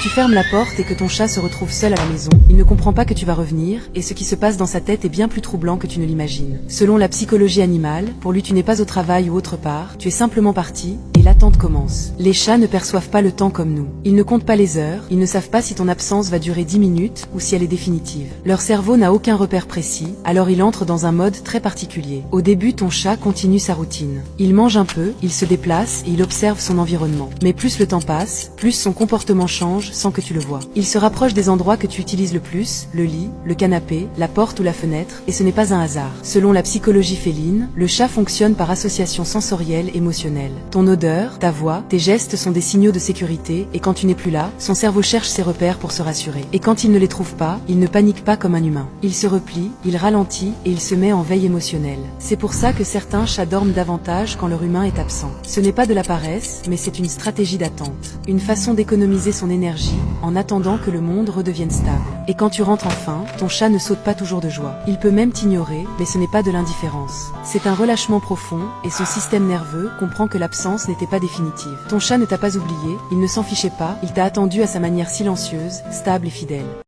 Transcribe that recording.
Tu fermes la porte et que ton chat se retrouve seul à la maison, il ne comprend pas que tu vas revenir, et ce qui se passe dans sa tête est bien plus troublant que tu ne l'imagines. Selon la psychologie animale, pour lui tu n'es pas au travail ou autre part, tu es simplement parti, et l'attente commence. Les chats ne perçoivent pas le temps comme nous. Ils ne comptent pas les heures, ils ne savent pas si ton absence va durer 10 minutes, ou si elle est définitive. Leur cerveau n'a aucun repère précis, alors il entre dans un mode très particulier. Au début, ton chat continue sa routine. Il mange un peu, il se déplace et il observe son environnement. Mais plus le temps passe, plus son comportement change sans que tu le vois. Il se rapproche des endroits que tu utilises le plus, le lit, le canapé, la porte ou la fenêtre, et ce n'est pas un hasard. Selon la psychologie féline, le chat fonctionne par association sensorielle émotionnelle. Ton odeur, ta voix, tes gestes sont des signaux de sécurité, et quand tu n'es plus là, son cerveau cherche ses repères pour se rassurer. Et quand il ne les trouve pas, il ne panique pas comme un humain. Il se replie, il ralentit, et il se met en veille émotionnelle. C'est pour ça que certains chats dorment davantage quand leur humain est absent. Ce n'est pas de la paresse, mais c'est une stratégie d'attente. Une façon d'économiser son énergie en attendant que le monde redevienne stable. Et quand tu rentres enfin, ton chat ne saute pas toujours de joie. Il peut même t'ignorer, mais ce n'est pas de l'indifférence. C'est un relâchement profond, et son système nerveux comprend que l'absence n'était pas définitive. Ton chat ne t'a pas oublié, il ne s'en fichait pas, il t'a attendu à sa manière silencieuse, stable et fidèle.